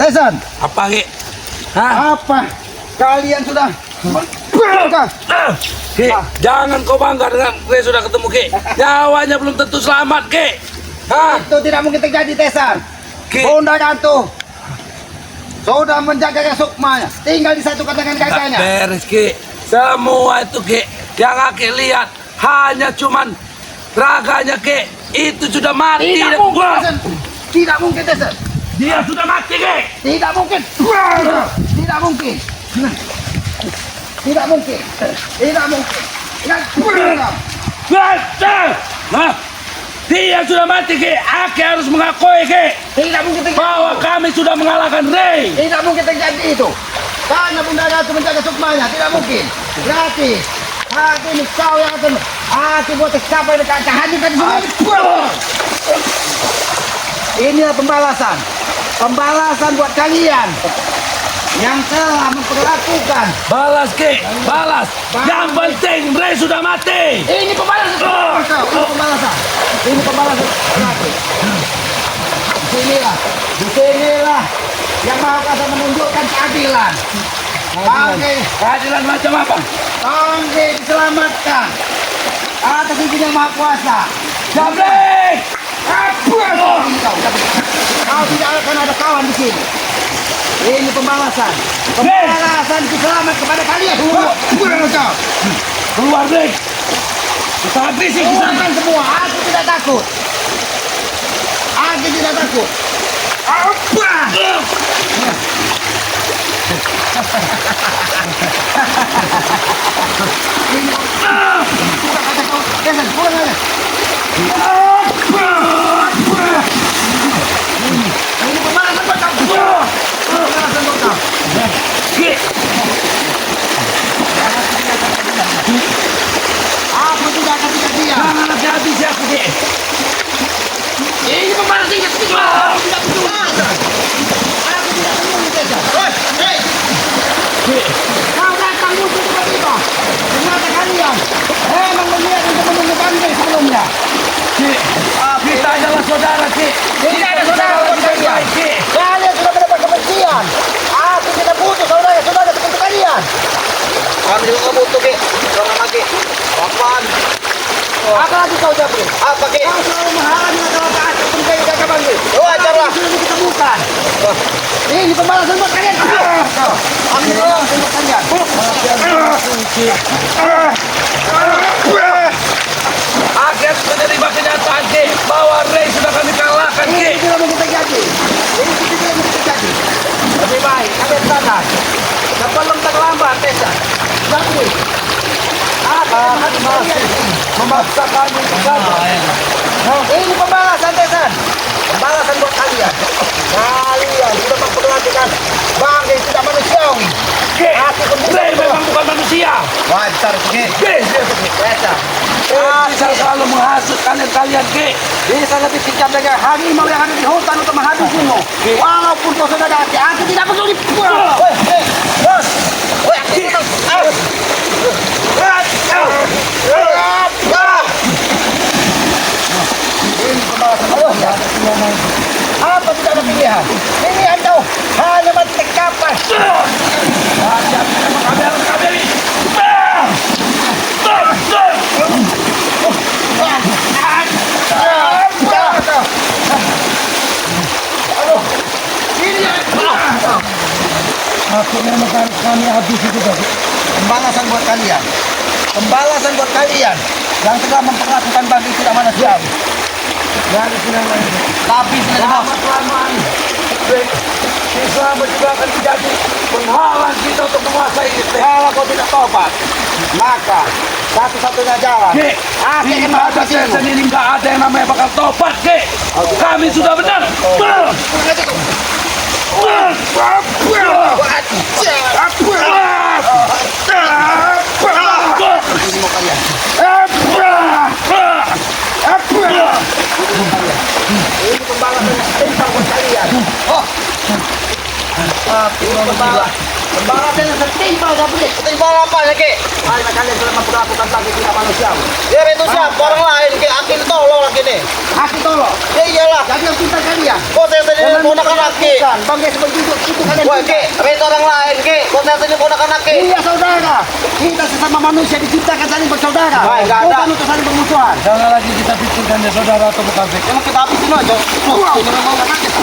Tyson, Apa Ki? Hah? apa kalian sudah Ki, jangan kau bangga dengan Ray sudah ketemu Ki. Nyawanya belum tentu selamat Ki. Hah? Itu tidak mungkin terjadi, Tyson. Ki. Bunda Gantu sudah menjaga Sukmanya, tinggal disatukan dengan Tak kakaknya. beres Ki. Semua itu Ki, yang Aki lihat hanya cuman raganya Ki. Itu sudah mati. Tidak mungkin, Tyson. Tidak mungkin, Tyson. Dia sudah mati Ki. Tidak mungkin. Tidak mungkin. Tidak mungkin. Tidak mungkin. Nah, dia sudah mati Ki. Aki harus mengakui Ki Tidak mungkin terjadi. bahwa kami sudah mengalahkan Ray. Tidak mungkin terjadi itu. Karena Bunda Ratu menjaga Sukmanya, tidak mungkin. Berarti hati ini kau yang akan hati buat siapa yang akan hancurkan semua. Inilah pembalasan. Pembalasan buat kalian yang telah memperlakukan. Balas Ki, balas. Yang penting Ray sudah mati. Ini pembalasan. Ini pembalasan. Ini pembalasan. Ratu. Disinilah yang Maha Kuasa menunjukkan keadilan. Bangke, Keadilan macam apa? Bangke diselamatkan atas izin yang Maha Kuasa. Jabrik! Kau tidak akan ada kawan di sini. Ini pembalasan. Pembalasan selamat kepada kalian. Keluar Ray. Sangat berisik di sana. Keluarkan semua. Aku tidak takut. Aku tidak takut. Jason, pulang aja. Ini pembalasan buat kamu. Pembalasan buat kamu. Ki, Aku tidak akan tidak diam. jangan habis aku Ki. Ini pembalasan yang ketiga. Aku tidak peduli. Aku tidak peduli, Jason. Hei, Ki, kau datang musuh tiba-tiba. Ternyata kalian memang melihat untuk menunggu Bangke sebelumnya. Ki, kita adalah saudara Ki. Tidak ada saudara buat kalian. Ki. Kalian sudah mendapat kebencian. Aku tidak butuh saudara-saudara seperti kalian. Kami juga butuh Ki. Jangan lagi. Apaan? Apa lagi kau Jabri? Apa Ki? Kau selalu menghalangi masalah taat untuk menjadi jaga Bangke. Wajar lah. Sudah diketemukan. Ini pembalasan buat kalian. Ambil pembalasan buat kalian. Akhir menerima kenyataan Ki bahwa Ray sudah kami kalahkan Ki. Ini tidak mungkin terjadi. Ini tidak mungkin terjadi. Lebih baik kalian sadar. Sebelum terlambat, Tessa. Jabri. Akan masih memaksa kami untuk gagal. Ini pembalasan, Tessa. Pembalasan buat kalian. Kalian sudah memperlakukan Bangke tidak manusiawi. Ki, Aku pun Ray tidak memang bukan manusia. Wajar Ki. Ki, Tessa. bisa selalu menghasut kalian Ki. Bisa lebih kejam dengan harimau yang ada di hutan untuk menghabisimu. Walaupun kau sudah mati, aku tidak peduli. Bos, ini pembalasan apa tidak ada pilihan? Ini anda hanya mati terkapai. Aku memang kami habis itu tadi. Pembalasan buat kalian. Pembalasan buat kalian yang telah memperlakukan Bangke tidak manusiawi. Tapi selama ini Selamat juga akan menjadi penghalang kita untuk menguasai istri. kalau kau tidak tobat, maka satu-satunya jalan Ki, aku di akan mata saya menghabisimu. sendiri nggak ada yang namanya bakal tobat Ki. Kami sudah benar. Ini mau kalian. Ini pembalasan yang timpang buat kalian. Ini pembalasan. Sembarang saya setimpal dah boleh. Timbal apa ya Ki? Ay, kalian telah memperlakukan kami tidak manusiawi. Ya itu siapa orang lain Ki? Akin tolong lagi nih. Aku tolong. Ya iyalah. Jadi yang pintar kalian. Kok saya sendiri ponakan Ki? Bangga sebagai itu kalian. Wah Ki, itu orang lain Ki. Kok saya sendiri ponakan Ki? Iya saudara. Kita sesama manusia diciptakan saling bersaudara. Baik, nggak ada. Bukan untuk saling bermusuhan. Jangan lagi kita pikirkan ya saudara atau bukan Fik. Emang kita habisin aja. Ini memang anak kita.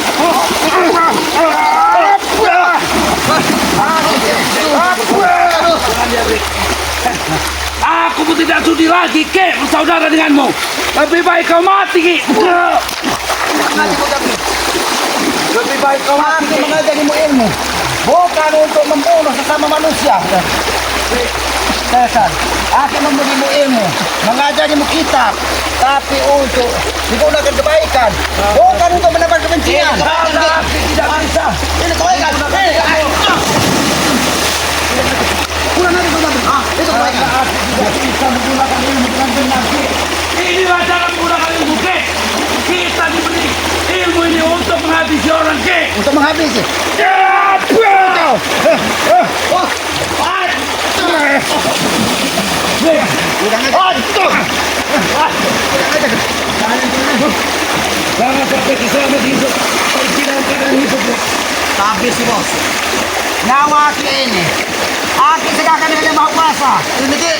Jangan dia, Fik. Aku pun tidak sudi lagi Ki bersaudara denganmu. Lebih baik kau mati Ki. Nanti kau tapi. Lebih baik kau mati mengajarimu ilmu. Bukan untuk membunuh sesama manusia. Cesar, aku memberimu ilmu, mengajarimu kitab, tapi untuk digunakan kebaikan, bukan untuk menebar kebencian. Tapi tidak bisa. Ini kebaikan. Kurang lagi saudara. Itu kebaikan. Aku tidak bisa menggunakan ilmu dengan benar Ki. Inilah cara menggunakan ilmu Ki. Kita diberi ilmu ini untuk menghabisi orang Ki. Untuk menghabisi. Jangan sampai keselamat hidup. Tidak keadaan hidup. Habis si bos. Nyawa aku ini. Aku sedangkan dengan yang maha kuasa. Ini ki.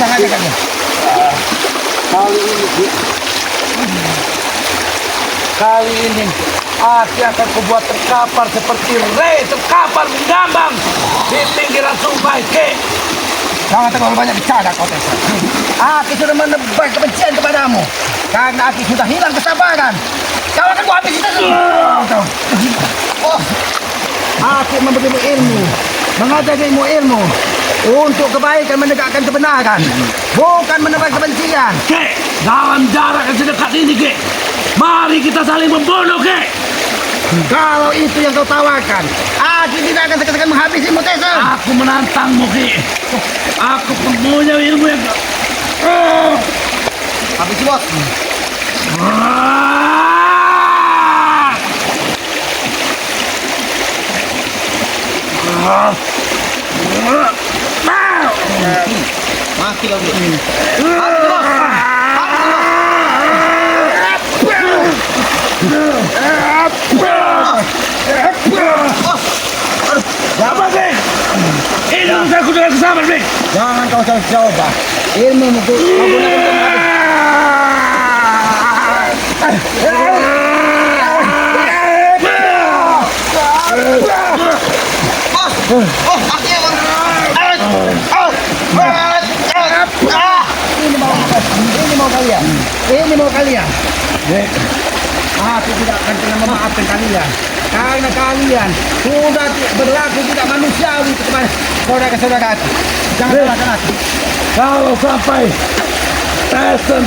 Jangan aja kan. Kali ini aku akan kubuat terkapar seperti Ray terkapar menggambang di pinggiran sungai Ki. Jangan terlalu banyak bicara kau Tessa. Aku sudah menebar kebencian kepadamu. Karena aku sudah hilang kesabaran. Kau akan kuhabisi semua. Oh, aku memberimu ilmu. Mengajarimu ilmu. Untuk kebaikan menegakkan kebenaran. Bukan menebar kebencian. Ki, dalam jarak yang sedekat ini Ki, mari kita saling membunuh Ki. Kalau itu yang kau tawarkan, aku tidak akan segan-segan menghabisimu Tessa. Aku menantangmu Ki. Aku punya ilmu yang Habisi bos. Mati lagi. Apa Ki? Ini urusanku dengan kesabaran Ki. Jangan kau coba. Ilmu kau gunakan untuk menghabisi. Ini mau kalian. Aku tidak akan pernah memaafkan kalian. Karena kalian sudah berlaku tidak manusiawi kepada saudara-saudara. Jangan salahkan aku. Kalau sampai Tyson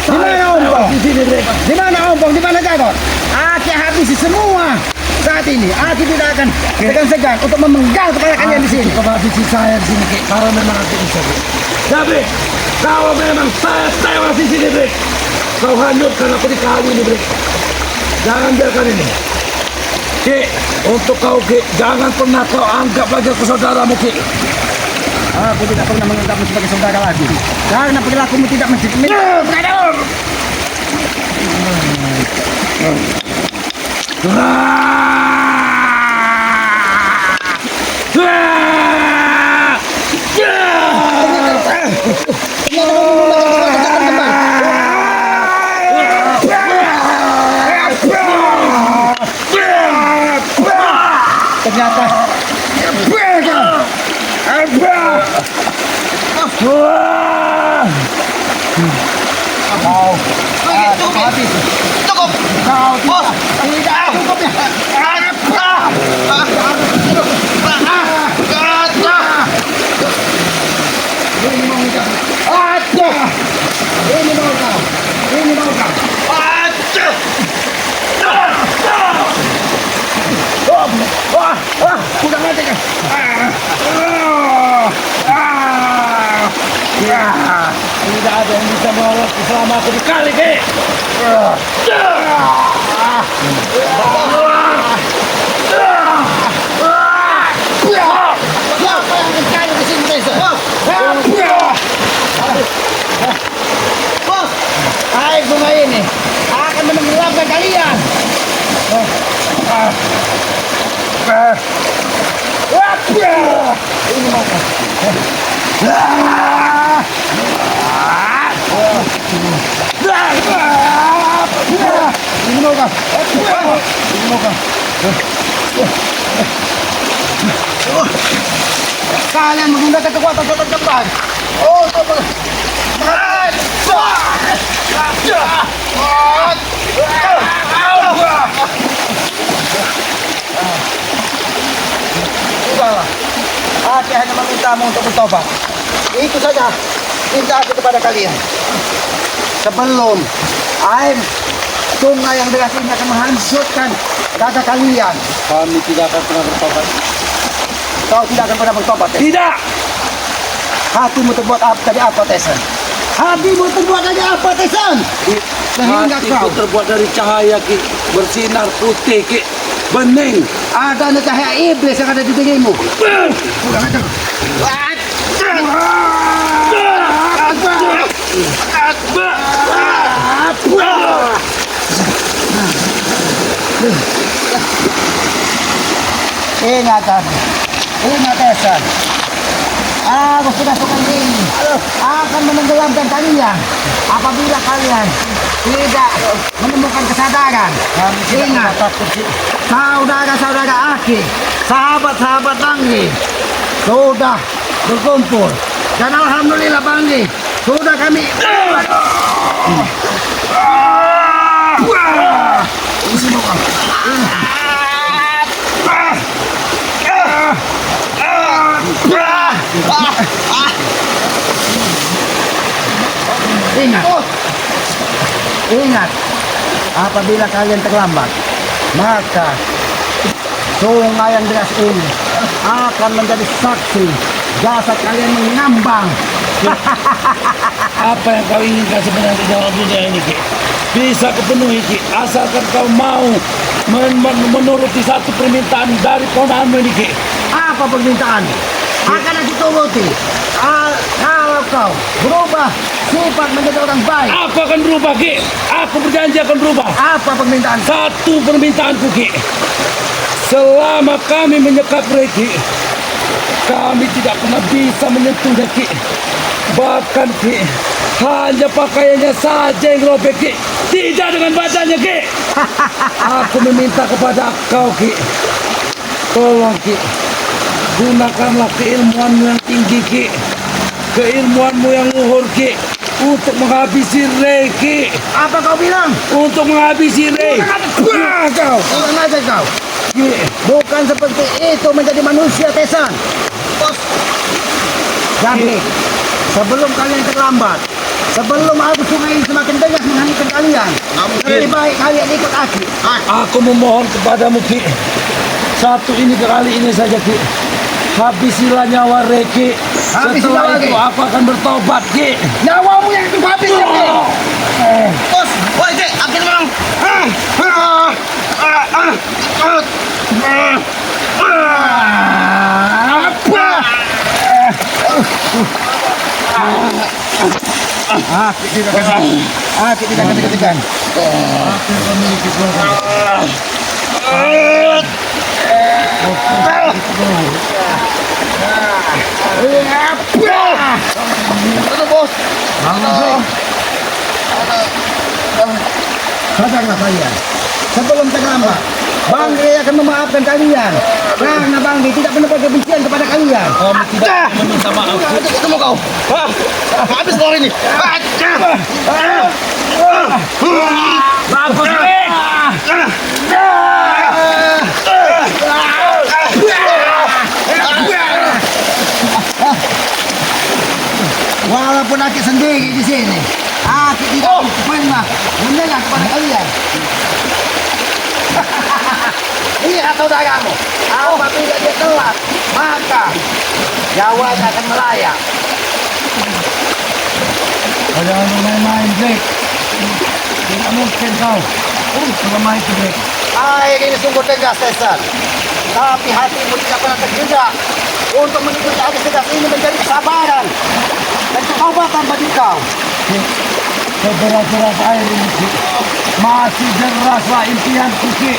Di mana Ompong? di sini Ki. Di mana Ompong? Di mana Jagor? Aku habisi semua saat ini. Aku tidak akan segan-segan untuk memenggal kepada kalian di sini. Kau habisi saya di sini Ki. Karena memang aku bisa Ki. Tapi kalau memang saya tewas di sini Ki, kau hanyutkan aku di kali ini Ki. Jangan biarkan ini Ki. Untuk kau Ki, jangan pernah kau anggap lagi aku saudaramu Ki. Aku tidak pernah menganggapmu sebagai saudara lagi. Karena perilakumu tidak mencerminkan. Ternyata habis. Cukup. Kau tidak cukup ya. Ini mau kau. Ini mau kau. Ini mau kau. Udah mati kan? Tidak ada yang bisa melawanku selama aku dikali, Ki. Siapa yang berkali di sini, Tyson? Bos, air sungai ini akan menenggelamkan kalian. Ini mana? Ini mau kah? Ini mau kah? Kalian menggunakan kekuatan setan kembar. Oh, coba. Sudahlah. Aku hanya memintamu untuk bertobat. Itu saja minta aku kepada kalian. Sebelum air sungai yang deras ini akan menghancurkan dada kalian. Kami tidak akan pernah bertobat. Kau tidak akan pernah bertobat. Tidak! Hatimu terbuat apa tadi apa, Tyson? Hatimu terbuat dari apa, Tyson? Sehingga Hatiku kau terbuat dari cahaya, Ki. Bersinar putih, Ki. Bening. ada cahaya iblis yang ada di dirimu. Ingatan, ingat Tyson. Aku sudah suka ini akan menenggelamkan kalian apabila kalian tidak menemukan kesadaran. Ingat, saudara-saudara Aki, sahabat-sahabat Banggi sudah berkumpul dan alhamdulillah Banggi sudah kami Ingat, apabila kalian terlambat, maka sungai yang deras ini akan menjadi saksi jasad kalian mengambang. Apa yang kau inginkan sebenarnya dalam dunia ini, Ki? Bisa kupenuhi, Ki. Asalkan kau mau menuruti satu permintaan dari ponaanmu ini, Ki. Apa permintaan? Akan aku turuti. Kalau kau berubah sifat menjadi orang baik. Aku akan berubah, Ki. Aku berjanji akan berubah. Apa permintaan? Satu permintaanku, Ki. Selama kami menyekap Reki, kami tidak pernah bisa menyentuhnya, Ki. Bahkan, Ki, hanya pakaiannya saja yang robek, Ki. Tidak dengan badannya, Ki. Aku meminta kepada kau, Ki. Tolong, Ki. Gunakanlah keilmuanmu yang tinggi, Ki. Keilmuanmu yang luhur, Ki. Untuk menghabisi Reki. Apa kau bilang? Untuk menghabisi Reki. Kau, kurang aja kau. Bukan seperti itu menjadi manusia, Tyson. Jadi, sebelum kalian terlambat, sebelum arus sungai ini semakin deras menghanyutkan kalian, lebih baik kalian ikut aku. Aku memohon kepadamu, Ki. Satu ini kali ini saja, Ki. Habisilah nyawa Reki. Habisilah Setelah itu Reki. aku akan bertobat, Ki. Nyawamu yang itu habis, Reki. Bos, woi Ki, akhir memang. Aku tidak akan diketekan. Aduh bos. Sadarlah kalian, sebelum terlambat, Banggi akan memaafkan kalian. Karena Banggi tidak pernah berkebencian kepada kalian. Kami tidak meminta maaf, Ki. Ketemu kau. Habis kau ini. Bagus, Ki. Walaupun aku sendiri di sini, aku tidak pernah menyerah kepada kalian. Lihat saudaramu, apabila dia telat, maka nyawanya akan melayang. Jangan main-main, Blake. Tidak mungkin kau. Selama itu, Blake. Ini sungguh tegas, Cesar. Tapi hatimu tidak pernah terjeda untuk mengikuti adik tegas ini menjadi kesabaran dan keobatan bagi kau. Seberas-beras air ini, Ki. Masih deraslah impianku, Ki.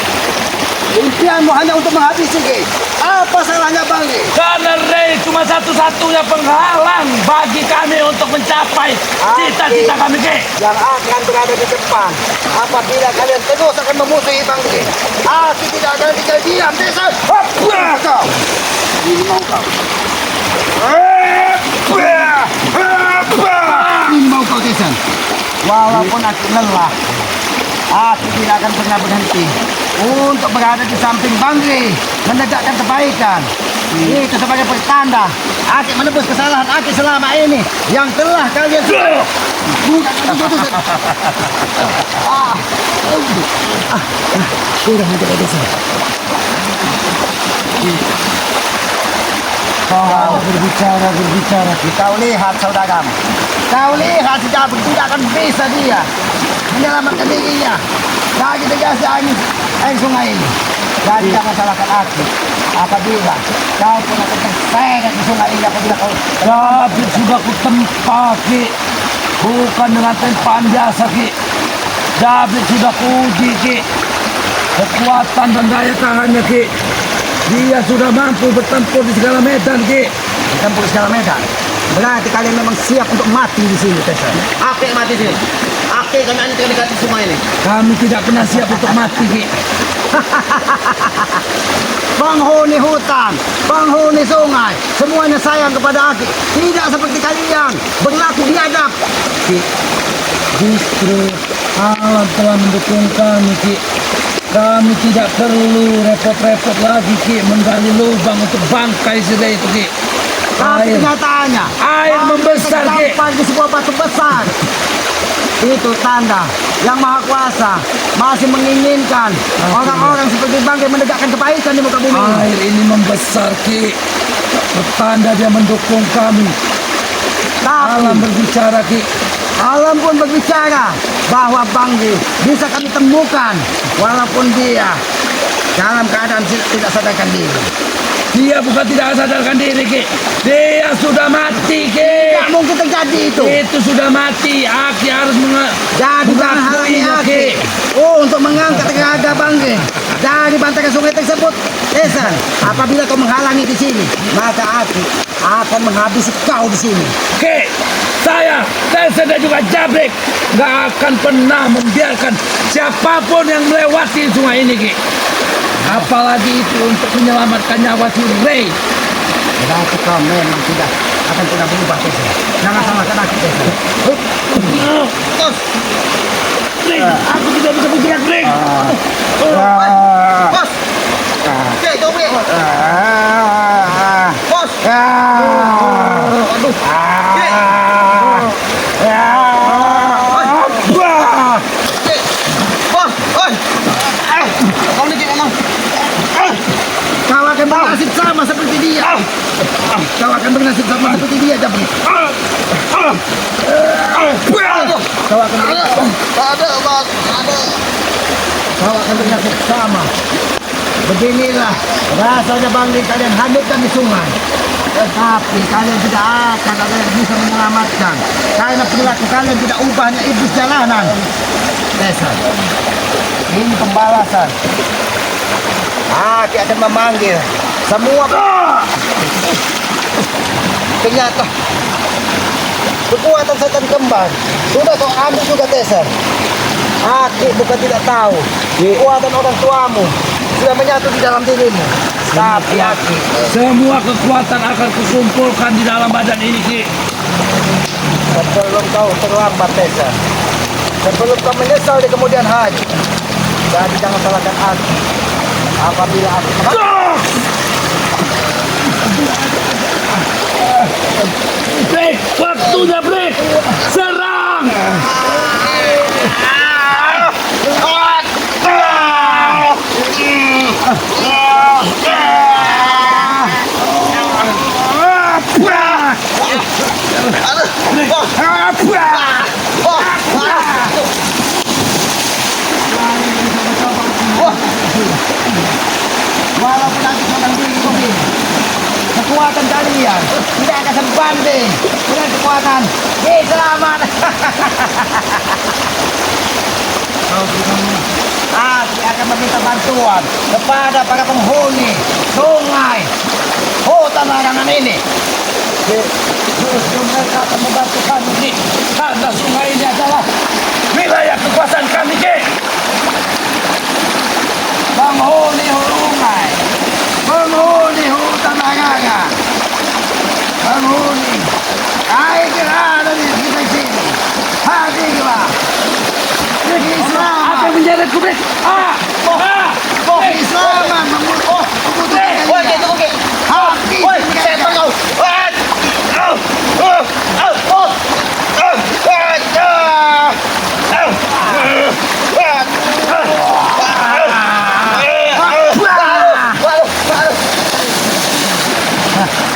Impianmu hanya untuk menghabisi, Ki. Apa salahnya, Bang Ki? Karena Ray cuma satu-satunya penghalang bagi kami untuk mencapai cita-cita kami, Ki. Yang akan berada di depan apabila kalian terus akan memusuhi Bang Ki. Aku tidak akan tinggal diam, Cesar. Apa kau? Ini mau kau. Ini mau kau, Cesar. Walaupun aku lelah, aku tidak akan pernah berhenti untuk berada di samping Bang Ki, menegakkan kebaikan. Itu sebagai pertanda aku menebus kesalahan aku selama ini yang telah kalian sudah nanti desa. Kau berbicara. Kau lihat saudaramu. Kau lihat si Jabrik tidak akan bisa dia menyelamatkan dirinya dari degasnya air sungai ini. Jadi jangan salahkan aku apabila kau pun akan terseret di sungai ini apabila kau Tapi sudah ku tempa, Ki. Bukan dengan tempaan biasa, Ki. David sudah kuuji, Ki. Kekuatan dan daya tahannya, Ki. Dia sudah mampu bertempur di segala medan, Ki. bertempur di segala medan. Berarti kalian memang siap untuk mati di sini, Cesar. Apa yang mati di sini? Apa yang kami dekat di sungai ini? Kami tidak pernah siap untuk mati, Ki. Penghuni hutan, penghuni sungai, semuanya sayang kepada aku. Tidak seperti kalian, berlaku biadab. Ki, justru alam telah mendukung kami, Ki. Kami tidak perlu repot-repot lagi, Ki, menggali lubang untuk bangkai sedaya itu, Ki. Tapi kenyataannya, Air kami membesar, Ki. terdampar di sebuah batu besar. Itu tanda yang Maha Kuasa masih menginginkan orang-orang seperti Bang Ki menegakkan kebaikan di muka bumi. Air ini membesar, Ki. Pertanda dia mendukung kami. Alam Tapi berbicara, Ki. alam pun berbicara bahwa Bang Ki bisa kami temukan walaupun dia dalam keadaan tidak sadarkan diri. Dia bukan tidak sadarkan diri, Ki. Dia sudah mati, Ki. Tidak mungkin terjadi itu. Itu sudah mati. Aki harus Jadi jangan halangi aku untuk mengangkat tenaga Bang Ki dari bantaran sungai tersebut. Cesar, apabila kau menghalangi di sini, maka aku akan menghabisi kau di sini. Ki, saya dan juga Jabrik nggak akan pernah membiarkan siapapun yang melewati sungai ini, Ki. Apalagi itu untuk menyelamatkan nyawa si Ray. Berarti kau memang tidak akan pernah berubah, Cesar. Jangan salahkan aku, Cesar. Ray, aku tidak bisa bergerak, Ray. Bos! Oke, coba. Bos! Aduh. Bos! Kau ini memang. Kau akan bernasib sama seperti dia. Kau akan bernasib sama seperti dia, Jabrik. Kau akan Kau akan bernasib sama. Beginilah rasanya Bang Ki, kalian hanyutkan di sungai. Tetapi kalian tidak akan ada yang bisa menyelamatkan. Karena perilaku kalian tidak ubahnya iblis jalanan. Cesar, ini pembalasan. Aku akan memanggil semua. Ternyata kekuatan setan kembar sudah kau ambil juga, Cesar. Aku bukan tidak tahu kekuatan orang tuamu sudah menyatu di dalam dirimu. Tapi aku Semua kekuatan akan kukumpulkan di dalam badan ini, Ki. sebelum kau terlambat, Cesar, sebelum kau menyesal di kemudian hari. Jadi jangan salahkan aku apabila aku Break, waktunya break. Serang. kekuatan kalian tidak akan sebanding dengan kekuatan Ki Selamat. Aku akan meminta bantuan kepada para penghuni sungai hutan larangan ini. Justru mereka akan membantu kami, Ki. Karena sungai ini adalah wilayah kekuasaan kami, Ki. Penghuni sungai, penghuni hutan larangan, penghuni air ada di sekitar sini. Hadirlah. Ki Selamat. Apa yang menjeretku, Bek? Ki Selamat membutuhkan Woi, kalian. gitu oke. Habis Woi, mereka. setan kau.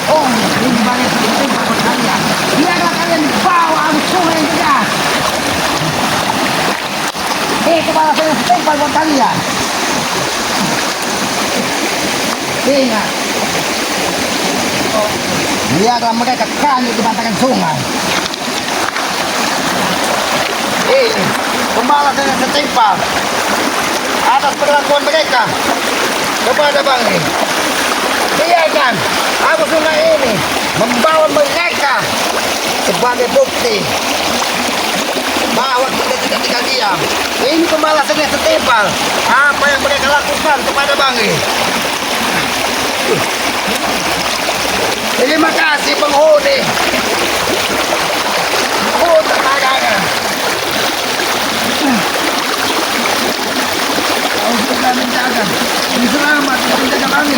Oh, ini banyak sekali buat kalian. Biarlah kalian dibawa arus sungai yang deras. Itu malah saya setempel buat kalian. Ingat. Biarlah mereka kanyut di bantaran sungai. Ini pembalasan yang setimpal atas perlakuan mereka kepada Bangi. Biarkan aku sungai ini membawa mereka sebagai bukti bahwa kita tidak tinggal diam. Ini pembalasan yang setimpal apa yang mereka lakukan kepada Bangi. Terima kasih penghuni hutan larangan. Kau sudah menjaga Ki Selamat dan menjaga kami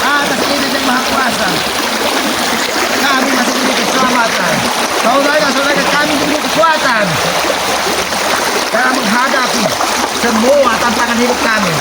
atas izin yang Maha Kuasa. Kami masih diberi keselamatan. Saudara-saudara kami diberi kekuatan dalam menghadapi semua tantangan hidup kami.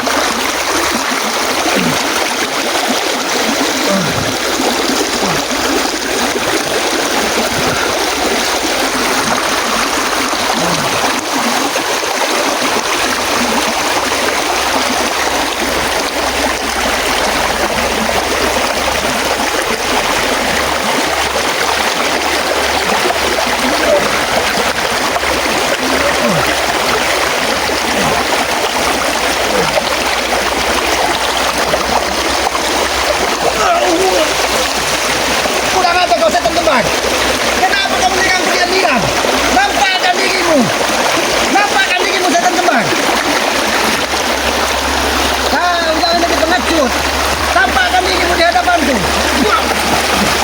Kurang aja kau setan kembar. Kenapa kau menyerang diam-diam? Nampakkan dirimu. Nampakkan dirimu setan kembar. Kau jangan jadi pengecut. Tampakkan dirimu di hadapanku.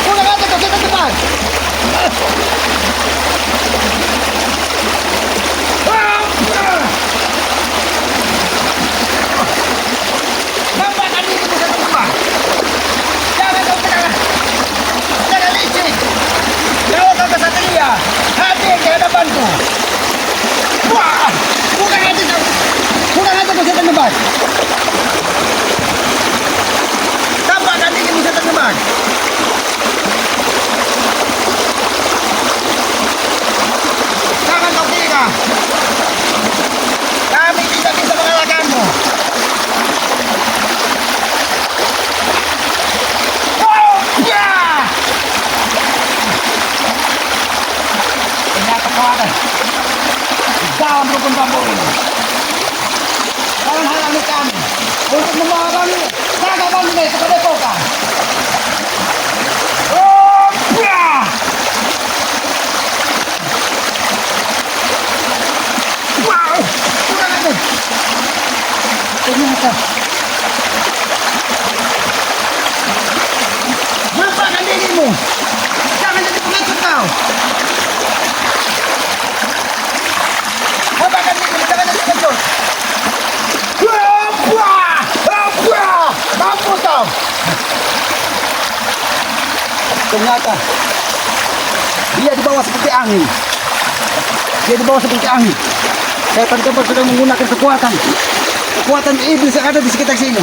Kurang aja kau setan kembar. Nampakkan dirimu setan kembar. Jangan kau terang. Jangan licik. Kalau kau kesatria, hadir di hadapanku. Wah, kurang aja kau. Kurang aja kau setan kembar. Tampakkan dirimu setan kembar. Jangan kau kira kami tidak bisa mengalahkanmu. Oh, ya! Ternyata kau ada di dalam rukun bambu ini. Jangan halangi kami untuk membawa kami jaga bambu ini ke padepokan. Oh, ya! Wow, kurang aja. Ternyata nampakkan dirimu. Jangan jadi pengecut kau. Nampakkan dirimu, jangan jadi pengecut. Mampus kau. Ternyata dia dibawa seperti angin. Dia dibawa seperti angin. Setan kembar sedang menggunakan kekuatan iblis yang ada di sekitar sini.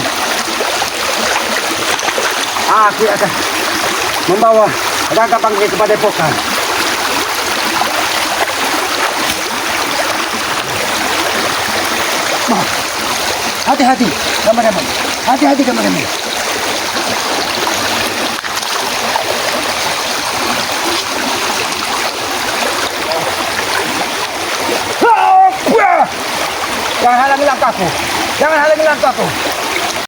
Aku akan membawa Raga Bangi kepada Padepokan. Hati-hati, kameramen. Hati-hati, kameramen. Jangan halangi langkahku. Jangan halangi langkahku.